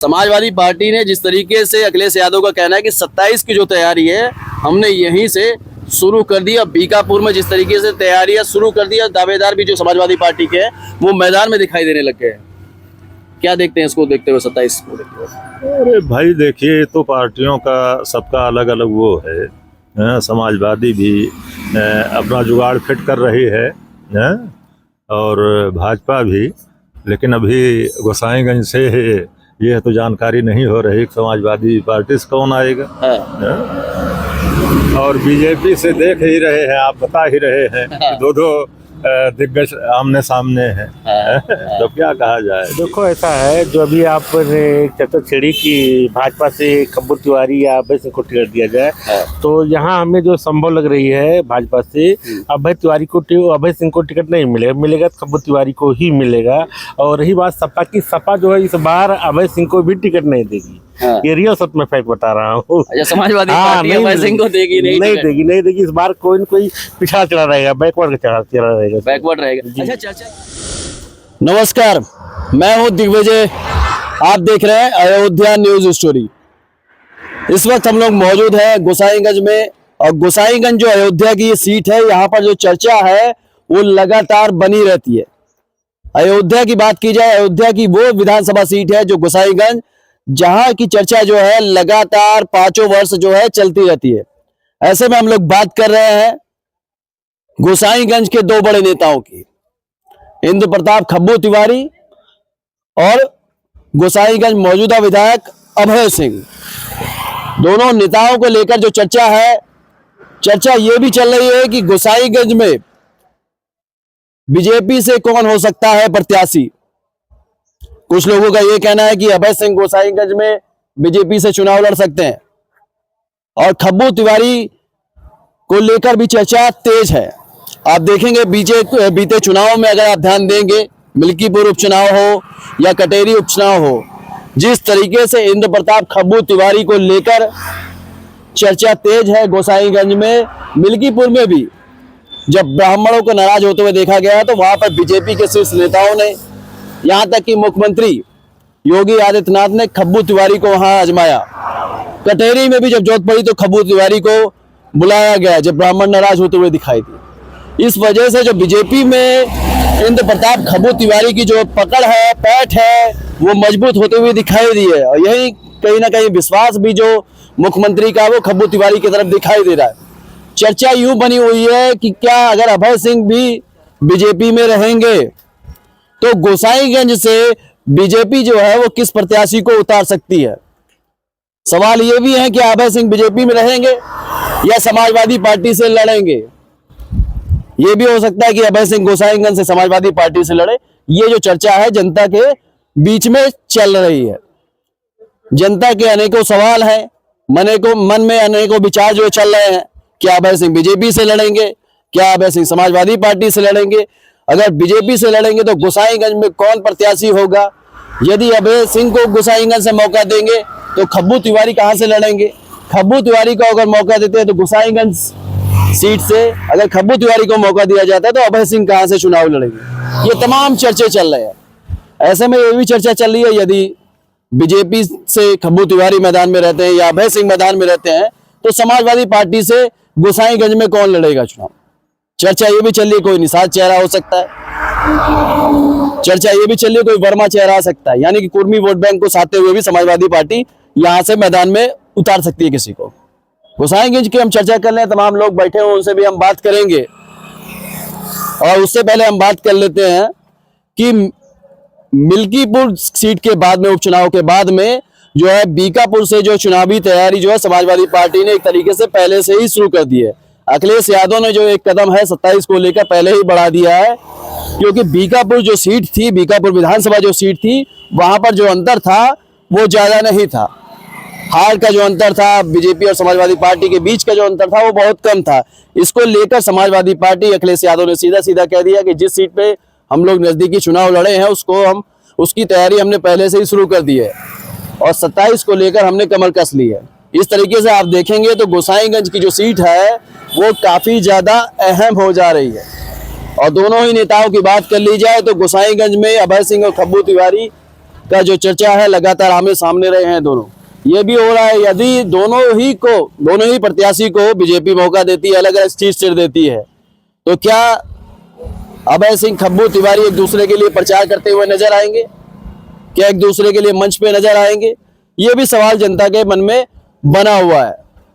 Samajwadi party ने जिस तरीके से अखिलेश यादव का कहना है कि 27 की जो तैयारी है हमने यहीं से शुरू कर दी। अब बीकापुर में जिस तरीके से तैयारियां शुरू कर दी है, दावेदार भी जो समाजवादी पार्टी के हैं वो मैदान में दिखाई देने लग गए हैं। क्या देखते हैं इसको देखते हुए, 27 को देखते हुए? अरे भाई देखिए, ये तो पार्टियों का सबका अलग अलग वो है। समाजवादी भी अपना जुगाड़ फिट कर रही है और भाजपा भी, लेकिन अभी गोसाईगंज से ये तो जानकारी नहीं हो रही कि समाजवादी पार्टी से कौन आएगा। और बीजेपी से देख ही रहे हैं, आप बता ही रहे हैं कि दो दिग्गज आमने सामने हैं। तो क्या कहा जाए। देखो ऐसा है, जो अभी आपने चर्चा छेड़ी कि भाजपा से खब्बू तिवारी या अभय सिंह को टिकट दिया जाए, तो यहाँ हमें जो संभव लग रही है भाजपा से अभय सिंह को टिकट नहीं मिलेगा तो खब्बू तिवारी को ही मिलेगा। और रही बात सपा की, सपा जो है इस बार अभय सिंह को भी टिकट नहीं देगी। ये रियल सच में फैक्ट बता रहा हूँ। समाजवादी पार्टी अभय सिंह को देगी नहीं देगी। इस बार कोई न कोई पिछड़ा चला रहेगा, बैकवर्ड चला रहेगा, बैकवर्ड रहेगा। अच्छा चर्चा। नमस्कार, मैं हूं दिग्विजय, आप देख रहे हैं अयोध्या न्यूज स्टोरी। इस वक्त हम लोग मौजूद हैं गोसाईगंज में, और गोसाईगंज जो अयोध्या की ये सीट है, यहाँ पर जो चर्चा है वो लगातार बनी रहती है। अयोध्या की बात की जाए, अयोध्या की वो विधानसभा सीट है जो गोसाईगंज, जहां की चर्चा जो है लगातार 5 वर्ष जो है चलती रहती है। ऐसे में हम लोग बात कर रहे हैं गोसाईगंज के 2 बड़े नेताओं की, इंद्र प्रताप खब्बू तिवारी और गोसाईगंज मौजूदा विधायक अभय सिंह। दोनों नेताओं को लेकर जो चर्चा है, चर्चा यह भी चल रही है कि गोसाईगंज में बीजेपी से कौन हो सकता है प्रत्याशी। कुछ लोगों का यह कहना है कि अभय सिंह गोसाईगंज में बीजेपी से चुनाव लड़ सकते हैं, और खब्बू तिवारी को लेकर भी चर्चा तेज है। आप देखेंगे बीते चुनाव में, अगर आप ध्यान देंगे, मिल्कीपुर उपचुनाव हो या कटेरी उपचुनाव हो, जिस तरीके से इंद्र प्रताप खब्बू तिवारी को लेकर चर्चा तेज है गोसाईगंज में। मिल्कीपुर में भी जब ब्राह्मणों को नाराज होते हुए देखा गया तो वहां पर बीजेपी के शीर्ष नेताओं ने, यहां तक कि मुख्यमंत्री योगी आदित्यनाथ ने खब्बू तिवारी को वहां आजमाया। कटेरी में भी जब जरूरत पड़ी तो खब्बू तिवारी को बुलाया गया जब ब्राह्मण नाराज होते हुए दिखाई दी। इस वजह से जो बीजेपी में इंद्र प्रताप खब्बू तिवारी की जो पकड़ है, पैठ है, वो मजबूत होते हुए दिखाई दी है। और यही कहीं ना कहीं विश्वास भी जो मुख्यमंत्री का वो खब्बू तिवारी की तरफ दिखाई दे रहा है। चर्चा यूं बनी हुई है कि क्या अगर अभय सिंह भी बीजेपी में रहेंगे तो गोसाईगंज से बीजेपी जो है वो किस प्रत्याशी को उतार सकती है। सवाल ये भी है कि अभय सिंह बीजेपी में रहेंगे या समाजवादी पार्टी से लड़ेंगे। ये भी हो सकता है कि अभय सिंह गोसाईगंज से समाजवादी पार्टी से लड़े। ये जो चर्चा है जनता के बीच में चल रही है। जनता के अनेकों सवाल हैं, मन में अनेकों विचार जो चल रहे हैं। क्या अभय सिंह बीजेपी से लड़ेंगे, क्या अभय सिंह समाजवादी पार्टी से लड़ेंगे। अगर बीजेपी से लड़ेंगे तो गोसाईगंज में कौन प्रत्याशी होगा। यदि अभय सिंह को गोसाईगंज से मौका देंगे तो खब्बू तिवारी कहां से लड़ेंगे। खब्बू तिवारी को अगर मौका देते हैं तो गोसाईगंज सीट से, अगर खब्बू तिवारी को मौका दिया जाता है तो अभय सिंह कहां से चुनाव लड़ेंगे। ये तमाम चर्चे चल रहे हैं। ऐसे में ये भी चर्चा चल रही है, यदि बीजेपी से खब्बू तिवारी मैदान में रहते हैं या अभय सिंह मैदान में रहते हैं तो समाजवादी पार्टी से गोसाईगंज में कौन लड़ेगा चुनाव। चर्चा ये भी चल रही है कोई निषाद चेहरा हो सकता है, चर्चा ये भी चल रही है कोई वर्मा चेहरा आ सकता है। यानी कि कुर्मी वोट बैंक को साधते हुए भी समाजवादी पार्टी यहां से मैदान में उतार सकती है किसी को। गोसाईगंज की हम चर्चा कर रहे हैं, तमाम लोग बैठे हैं, उनसे भी हम बात करेंगे। और उससे पहले हम बात कर लेते हैं कि मिल्कीपुर सीट के बाद में, उपचुनाव के बाद में जो है बीकापुर से जो चुनावी तैयारी जो है समाजवादी पार्टी ने एक तरीके से पहले से ही शुरू कर दी है। अखिलेश यादव ने जो एक कदम है 27 को लेकर पहले ही बढ़ा दिया है, क्योंकि बीकापुर जो सीट थी, बीकापुर विधानसभा जो सीट थी, वहां पर जो अंतर था वो ज्यादा नहीं था। हार का जो अंतर था बीजेपी और समाजवादी पार्टी के बीच का जो अंतर था वो बहुत कम था। इसको लेकर समाजवादी पार्टी, अखिलेश यादव ने सीधा सीधा कह दिया कि जिस सीट पे हम लोग नजदीकी चुनाव लड़े हैं उसकी तैयारी हमने पहले से ही शुरू कर दी है, और 27 को लेकर हमने कमर कस ली है। इस तरीके से आप देखेंगे तो गोसाईगंज की जो सीट है वो काफी ज्यादा अहम हो जा रही है। और दोनों ही नेताओं की बात कर ली जाए तो गोसाईगंज में अभय सिंह और खब्बू तिवारी का जो चर्चा है लगातार आमने सामने रहे हैं दोनों। ये भी हो रहा है यदि दोनों ही प्रत्याशी को बीजेपी मौका देती है, अलग अलग सीट देती है, तो क्या अभय सिंह, खब्बू तिवारी एक दूसरे के लिए प्रचार करते हुए नजर आएंगे? क्या एक दूसरे के लिए मंच पे नजर आएंगे? ये भी सवाल जनता के मन में बना हुआ है।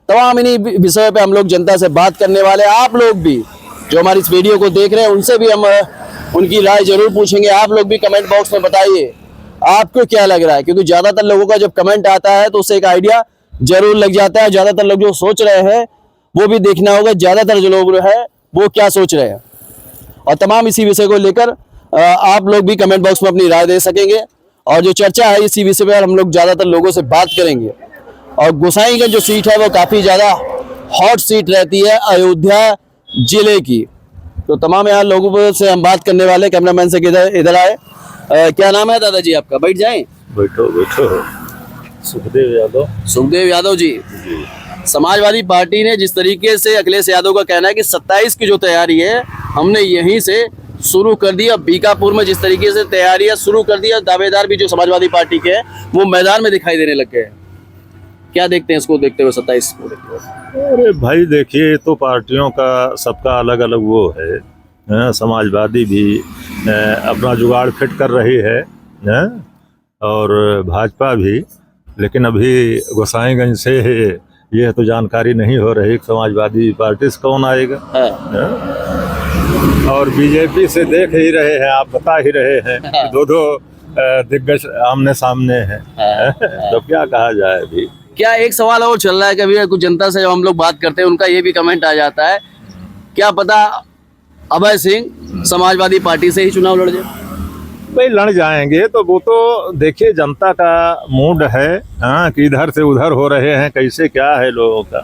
तमाम इन्हीं विषयों पे हम लोग जनता से बात करने वाले हैं। आप लोग भी जो हमारी इस वीडियो को देख रहे हैं उनसे भी हम उनकी राय जरूर पूछेंगे। आप लोग भी कमेंट बॉक्स में बताइए आपको क्या लग रहा है, क्योंकि ज्यादातर लोगों का जब कमेंट आता है तो उससे एक आइडिया जरूर लग जाता है। ज्यादातर लोग जो सोच रहे हैं वो भी देखना होगा ज्यादातर जो लोग है वो क्या सोच रहे हैं। और तमाम इसी विषय को लेकर आप लोग भी कमेंट बॉक्स में अपनी राय दे सकेंगे। और जो चर्चा है इसी विषय पर हम लोग ज्यादातर लोगों से बात करेंगे। और गोसाईगंज जो सीट है वो काफी ज्यादा हॉट सीट रहती है अयोध्या जिले की। तो तमाम यहाँ लोगों से हम बात करने वाले। कैमरामैन से इधर आए। क्या नाम है दादाजी आपका? बैठ जाएं। बैठो बैठो। सुखदेव यादव। सुखदेव यादव जी, समाजवादी पार्टी ने जिस तरीके से अखिलेश यादव का कहना है कि 27 की जो तैयारी है हमने यहीं से शुरू कर दी। अब बीकापुर में जिस तरीके से तैयारियां शुरू कर दी, दावेदार भी जो समाजवादी पार्टी के हैं वो मैदान में दिखाई देने लग गए हैं। क्या देखते हैं इसको देखते हुए 27 को देखते हुए? अरे भाई देखिए, तो पार्टियों का सबका अलग अलग वो है। समाजवादी भी अपना जुगाड़ फिट कर रही है और भाजपा भी। लेकिन अभी गोसाईगंज से ये तो जानकारी नहीं हो रही समाजवादी पार्टी से कौन आएगा। और बीजेपी से देख ही रहे हैं, आप बता ही रहे हैं, दो दिग्गज आमने सामने हैं। तो क्या कहा जाए अभी। क्या एक सवाल और चल रहा है, कभी कुछ जनता से जब हम लोग बात करते हैं उनका ये भी कमेंट आ जाता है, क्या पता अभय सिंह समाजवादी पार्टी से ही चुनाव लड़ जाए? भाई लड़ जाएंगे तो वो तो देखिए जनता का मूड है कि इधर से उधर हो रहे हैं, कैसे क्या है लोगों का।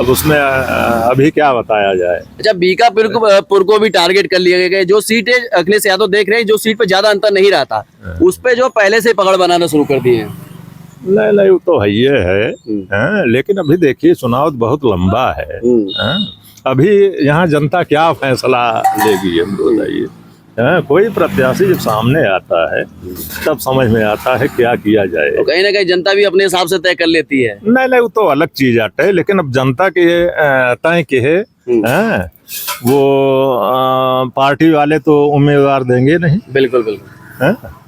अब उसमें अभी क्या बताया जाए। अच्छा, बीकापुर को भी टारगेट कर लिया गया। जो सीटें अखिलेश यादव देख रहे हैं, जो सीट पे ज्यादा अंतर नहीं रहा था उस पे जो पहले से पकड़ बनाना शुरू कर दिए हैं। नहीं वो तो है ये है। लेकिन अभी देखिए चुनाव बहुत लंबा है। अभी यहाँ जनता क्या फैसला लेगी हमको बताइए। कोई प्रत्याशी जब सामने आता है तब समझ में आता है क्या किया जाए। तो कहीं ना कहीं जनता भी अपने हिसाब से तय कर लेती है। नहीं वो तो अलग चीज आटा है। लेकिन अब जनता के तय के है वो पार्टी वाले तो उम्मीदवार देंगे नहीं। बिल्कुल बिल्कुल।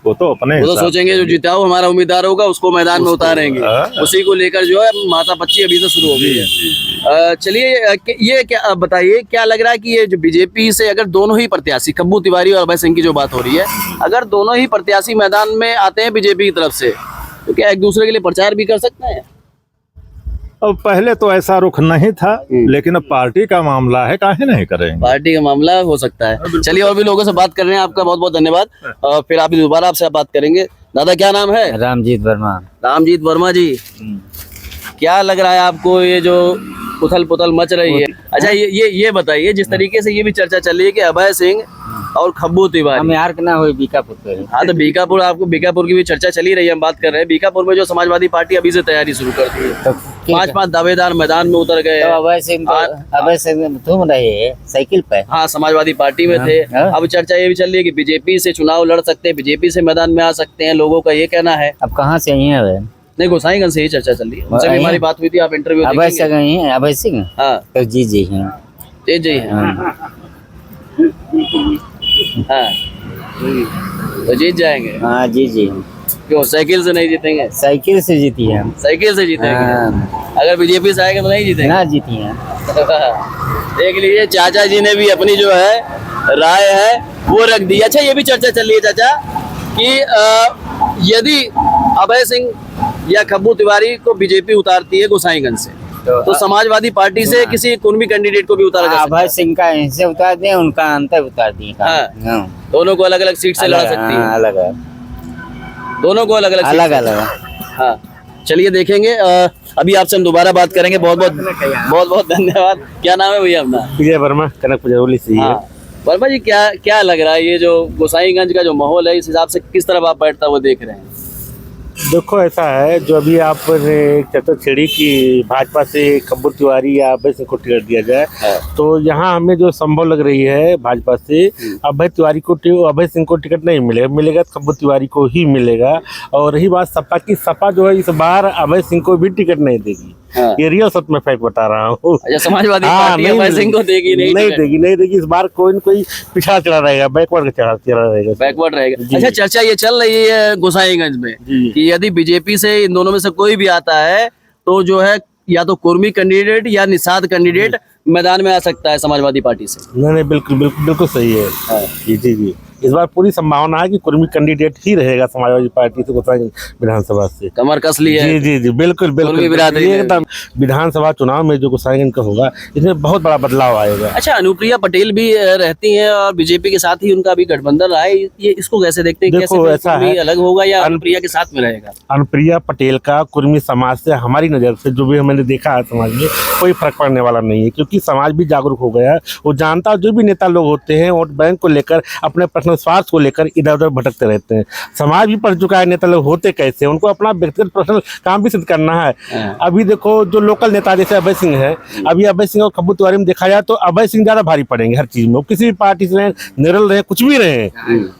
वो तो अपने वो तो सोचेंगे जो जिताओ हमारा उम्मीदवार होगा उसको मैदान में उतारेंगे। उसी को लेकर जो है माथापच्ची अभी से शुरू हो गई है। चलिए ये क्या अब बताइए, क्या लग रहा है कि ये जो बीजेपी से अगर दोनों ही प्रत्याशी खब्बू तिवारी और अभय सिंह की जो बात हो रही है, अगर दोनों ही प्रत्याशी मैदान में आते हैं बीजेपी की तरफ से, तो क्या एक दूसरे के लिए प्रचार भी कर सकते हैं? अब पहले तो ऐसा रुख नहीं था, लेकिन अब पार्टी का मामला है, काहे नहीं करेंगे। पार्टी का मामला हो सकता है। चलिए और भी लोगों से बात कर रहे हैं। आपका बहुत बहुत धन्यवाद। फिर आप दोबारा आपसे बात करेंगे। दादा क्या नाम है? रामजीत वर्मा। रामजीत वर्मा जी, क्या लग रहा है आपको ये जो उथल पुथल मच रही है? अच्छा ये बताइए, जिस तरीके से ये भी चर्चा चल रही है कि अभय सिंह और खब्बू तिवारी, हम यार के ना हो बीकापुर पे। हाँ तो बीकापुर की भी चर्चा चली रही है, हम बात कर रहे हैं। बीकापुर में जो समाजवादी पार्टी अभी से तैयारी शुरू कर दी है, तो 5 दावेदार मैदान में उतर गए। तो अभय सिंह तुम रहे साइकिल पे। हाँ, समाजवादी पार्टी में थे। अब चर्चा ये भी चल रही है कि बीजेपी से चुनाव लड़ सकते हैं, बीजेपी से मैदान में आ सकते हैं, लोगों का ये कहना है। अब कहाँ से आई है? नहीं, गोसाईगंज से ही चर्चा चल रही है। उनसे भी हमारी बात हुई थी, आप इंटरव्यू अभय सिंह आई है। अभय सिंह हाँ तो जी हैं। जी है। हाँ तो जीत जाएंगे। हाँ जी क्यों साइकिल से नहीं जीतेंगे? साइकिल से जीती है। साइकिल से जीतेंगे। अगर बीजेपी से आएगा तो नहीं जीतेंगे ना जीती है। देख लीजिए, चाचा जी ने भी अपनी जो है राय है वो रख दी। अच्छा, ये भी चर्चा चल रही है चाचा कि यदि अभय सिंह या खब्बू तिवारी को बीजेपी उतारती है गोसाईगंज से, तो समाजवादी पार्टी से किसी कोई भी कैंडिडेट को भी उतारा जा सकता है। अभय सिंह का इनसे उतार दिए, उनका अंतर उतार दिए। दोनों को अलग अलग सीट से लड़ा सकती है। अलग है, दोनों को अलग अलग। हाँ चलिए देखेंगे। अभी आपसे हम दोबारा बात करेंगे। बहुत बहुत धन्यवाद। क्या नाम है भैया अपना? विजय वर्मा, कनक पुजौली से। वर्मा जी, क्या लग रहा है ये जो गोसाईगंज का जो माहौल है, इस हिसाब से किस तरफ आप बैठता हुआ देख रहे हैं? देखो ऐसा है, जो अभी आप चर्चा छेड़ी कि भाजपा से खब्बू तिवारी या अभय सिंह को टिकट दिया जाए, तो यहाँ हमें जो संभव लग रही है भाजपा से अभय तिवारी को अभय सिंह को टिकट नहीं मिलेगा, मिलेगा तो खब्बू तिवारी को ही मिलेगा। और रही बात सपा की, सपा जो है इस बार अभय सिंह को भी टिकट नहीं देगी। हाँ। ये रियल सच में फैक्ट बता रहा हूँ। अच्छा, समाजवादी हाँ, पार्टी नहीं अभय सिंह को देगी नहीं नहीं देगी इस बार। कोई न कोई पिछड़ा चला रहेगा, बैकवर्ड चला रहेगा, बैकवर्ड रहेगा। जी। अच्छा, चर्चा ये चल रही है गोसाईगंज में जी। कि यदि बीजेपी से इन दोनों में से कोई भी आता है तो जो है या तो कुर्मी कैंडिडेट या निषाद कैंडिडेट मैदान में आ सकता है समाजवादी पार्टी से। नहीं बिल्कुल सही है। जी इस बार पूरी संभावना है कि कुर्मी कैंडिडेट ही रहेगा समाजवादी पार्टी से गोसाईगंज विधानसभा से। कमर कस ली है। जी बिल्कुल कुर्मी बिरादरी में। एकदम विधानसभा चुनाव में जो गोसाईगंज का होगा, इसमें बहुत बड़ा बदलाव आएगा। अच्छा, अनुप्रिया पटेल भी रहती हैं और बीजेपी के साथ ही उनका भी गठबंधन रहा है, ये इसको कैसे देखते हैं? देखो, कैसे ऐसा कुर्मी है, अलग होगा या अनुप्रिया के साथ में रहेगा? अनुप्रिया पटेल का कुर्मी समाज से हमारी नज़र से जो भी मैंने देखा है समाज में, कोई फर्क पड़ने वाला नहीं है, क्योंकि समाज भी जागरूक हो गया है। वो जानता, जो भी नेता लोग होते हैं वोट बैंक को लेकर, अपने पर्सनल स्वार्थ को लेकर इधर उधर भटकते रहते हैं। समाज भी पढ़ चुका है नेता लोग होते कैसे, उनको अपना व्यक्तिगत पर्सनल काम भी सिद्ध करना है। अभी देखो जो लोकल नेता जैसे अभय सिंह है, अभी अभय सिंह और खब्बू तिवारी में देखा जाए तो अभय सिंह ज्यादा भारी पड़ेंगे हर चीज में। वो किसी भी पार्टी से निरल रहे, कुछ भी रहे,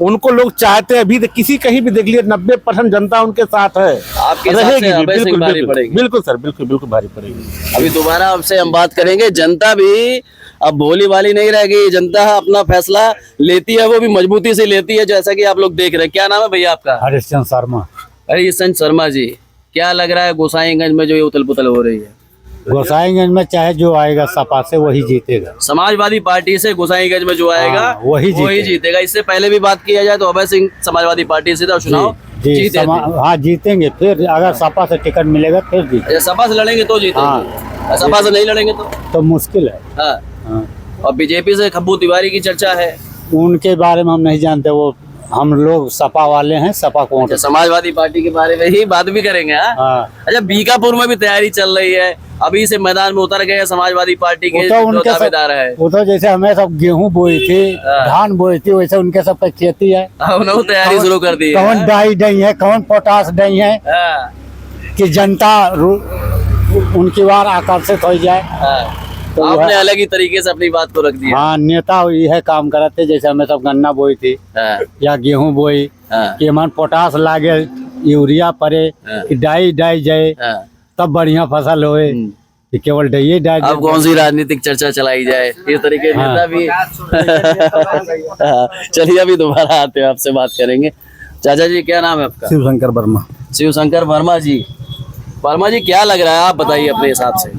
उनको लोग चाहते हैं। अभी किसी कहीं भी देख लिए 90% जनता उनके साथ है, आपके हिसाब से अभय सिंह भारी पड़ेगी? बिल्कुल सर, बिल्कुल भारी पड़ेगी। अभी दोबारा आपसे हम बात करेंगे। जनता भी अब भोली वाली नहीं रह गई, जनता अपना फैसला लेती है, वो भी मजबूती से लेती है, जैसा कि आप लोग देख रहे हैं। क्या नाम है भैया आपका? हरिश्चंद्र शर्मा। हरिश्चंद्र शर्मा जी, क्या लग रहा है गोसाईगंज में जो ये उथल पुथल हो रही है? गोसाईगंज में चाहे जो आएगा सपा से वही जीतेगा। समाजवादी पार्टी से गोसाईगंज में जो आएगा हाँ, वही जीतेगा। इससे पहले भी बात किया जाए तो अभय सिंह समाजवादी पार्टी से था, चुनाव जीते थे। हाँ जीतेंगे, फिर अगर सपा से टिकट मिलेगा फिर जीतेंगे। सपा से लड़ेंगे तो जीतेंगे, सपा से नहीं लड़ेंगे तो मुश्किल है। हाँ। और बीजेपी से खब्बू तिवारी की चर्चा है। उनके बारे में हम नहीं जानते, वो हम लोग सपा वाले हैं, सपा को। अच्छा, समाजवादी पार्टी के बारे में ही बात भी करेंगे। हाँ। अच्छा, बीकापुर में भी तैयारी चल रही है, अभी से मैदान में उतर गए समाजवादी पार्टी के जो दावेदार है। वो तो जैसे हमें सब गेहूं बोई थी, धान बोई थी, वैसे उनके सब खेती है। उन्होंने तैयारी शुरू कर दी है। कौन डाई डई है, कौन पोटास डई है कि जनता उनकी बार आकर्षित हो जाए। तो आपने अलग ही तरीके से अपनी बात को रख दिया। हाँ, नेता यह काम करते, जैसे हमें सब गन्ना बोई थी या गेहूं बोई कि मन पोटास लागे, यूरिया पड़े कि डाई जाए तब बढ़िया फसल होए, कि केवल डाई डाई। अब कौन सी राजनीतिक चर्चा चलाई जाए, इस तरीके नेता भी। चलिए, अभी दोबारा आते हैं, आपसे बात करेंगे। चाचा जी, क्या नाम है आपका? शिवशंकर वर्मा। शिवशंकर वर्मा जी, क्या लग रहा है, आप बताइए अपने हिसाब से।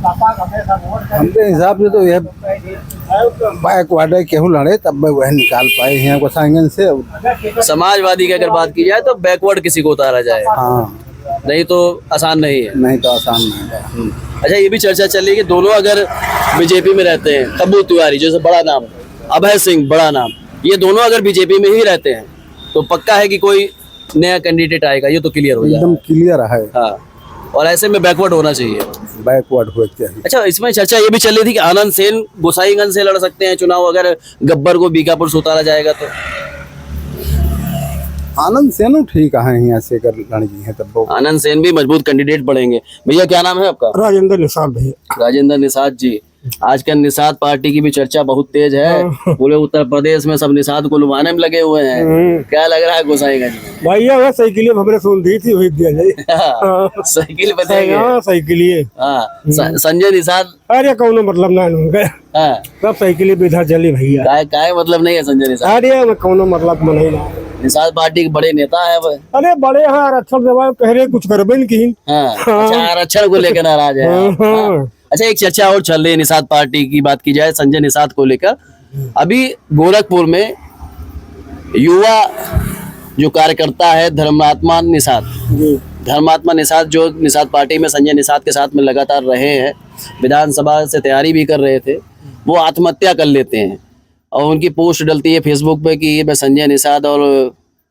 हमरे हिसाब से तो यह बैकवर्ड है, केहू लड़े तब वह निकाल पाए हैं गोसाईगंज से। समाजवादी की अगर बात की जाए तो बैकवर्ड किसी को उतारा जाए। हाँ, नहीं तो आसान नहीं है। नहीं तो आसान नहीं है। अच्छा, ये भी चर्चा चल रही है कि दोनों अगर बीजेपी में रहते हैं, खब्बू तिवारी जैसे बड़ा नाम, अभय सिंह बड़ा नाम, ये दोनों अगर बीजेपी में ही रहते हैं तो पक्का है कि कोई नया कैंडिडेट आएगा, ये तो क्लियर हो जाएगा। एकदम क्लियर है। हाँ, और ऐसे में बैकवर्ड होना चाहिए। बैकवर्ड होते हैं। अच्छा, इसमें चर्चा ये भी चल रही थी कि आनंद सेन गोसाईगंज से लड़ सकते हैं चुनाव, अगर गब्बर को बीकापुर से उतारा जाएगा तो। आनंद सेन ठीक है, यहाँ से अगर लड़की है तब आनंद सेन भी मजबूत कैंडिडेट पड़ेंगे। भैया, क्या नाम है आपका? राजेंद्र निषाद भैया। राजेंद्र निषाद जी, आजकल निषाद पार्टी की भी चर्चा बहुत तेज है। पूरे उत्तर प्रदेश में सब निषाद को लुभाने में लगे हुए हैं। क्या लग रहा है गोसाईगंज में? भैया वह साइकिल हमने सुन दी थी, वही दिया जाए। साइकिल बताएंगे। साइकिल। हाँ, संजय निषाद। अरे कौन मतलब ना उनका, सब साइकिल विधा चली भैया। काय मतलब नहीं है संजय निषाद। अरे कौन मतलब नहीं। निषाद पार्टी के बड़े नेता है वो। अरे बड़े हैं, आरक्षण जवाब कह रहे कुछ करबे नहीं। अच्छा, आरक्षण को लेकर नाराज है। अच्छा, एक चर्चा और चल रही है निषाद पार्टी की बात की जाए, संजय निषाद को लेकर। अभी गोरखपुर में युवा जो कार्यकर्ता है धर्मात्मा निषाद जो निषाद पार्टी में संजय निषाद के साथ में लगातार रहे हैं, विधानसभा से तैयारी भी कर रहे थे, वो आत्महत्या कर लेते हैं। और उनकी पोस्ट डलती है फेसबुक पे कि मैं संजय निषाद और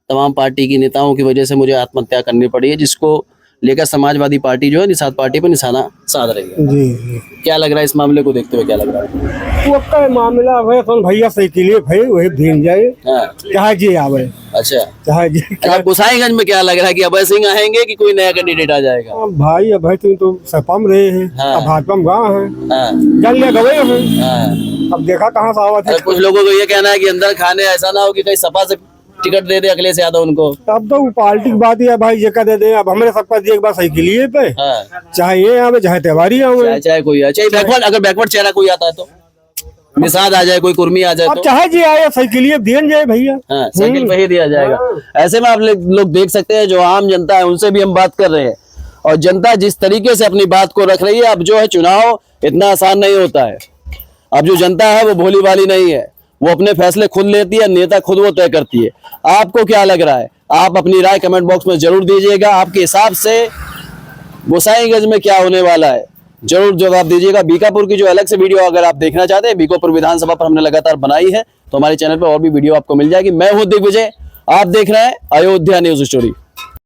तमाम पार्टी की नेताओं की वजह से मुझे आत्महत्या करनी पड़ी है, जिसको लेकर समाजवादी पार्टी जो है निषाद पार्टी पर निशाना साध रही है। जी क्या लग रहा है इस मामले को देखते हुए, क्या लग रहा है? वो का मामला है तो भैया साइकिल भाई वही भीन जाए हाँ, चाहे जी आवे अच्छा। चाहे जी अच्छा, गोसाईगंज में क्या लग रहा है कि अभय सिंह आएंगे कि कोई नया कैंडिडेट आ जाएगा? भाई अब भाई तुम तो सपा में रहे हैं हाँ। अब भाजपा में गाँव है हाँ, जल ले गए हैं हाँ। अब देखा कहाँ से आवा थे अरे कुछ लोगों को ये कहना है कि अंदर खाने ऐसा ना हो कि कहीं सपा से टिकट दे दे अखिलेश यादव उनको। अब तो वो पार्टी की बात है भाई ये कह दे अब हमारे सबका एक बार साइकिल पे हाँ, चाहे ये आवे चाहे त्योहारी आवे चाहे चाहे कोई आए, चाहे बैकवर्ड, अगर बैकवर्ड चेहरा कोई आता है तो निषाद आ जाए, कोई कुर्मी आ जाए अब तो चाहे जी आए साइकिल देन जाए भैया हाँ, साइकिल पे ही दिया जाएगा। ऐसे में आप लोग देख सकते हैं जो आम जनता है उनसे भी हम बात कर रहे हैं, और जनता जिस तरीके से अपनी बात को रख रही है, अब जो है चुनाव इतना आसान नहीं होता है। अब जो जनता है वो भोली भाली नहीं है, वो अपने फैसले खुद लेती है, नेता खुद वो तय करती है। आपको क्या लग रहा है? आप अपनी राय कमेंट बॉक्स में जरूर दीजिएगा। आपके हिसाब से गोसाईगंज में क्या होने वाला है जरूर जवाब दीजिएगा। बीकापुर की जो अलग से वीडियो अगर आप देखना चाहते हैं, बीकापुर विधानसभा पर हमने लगातार बनाई है, तो हमारे चैनल पर और भी वीडियो आपको मिल जाएगी। मैं हूं दिग्विजय, आप देख रहे हैं अयोध्या न्यूज स्टोरी।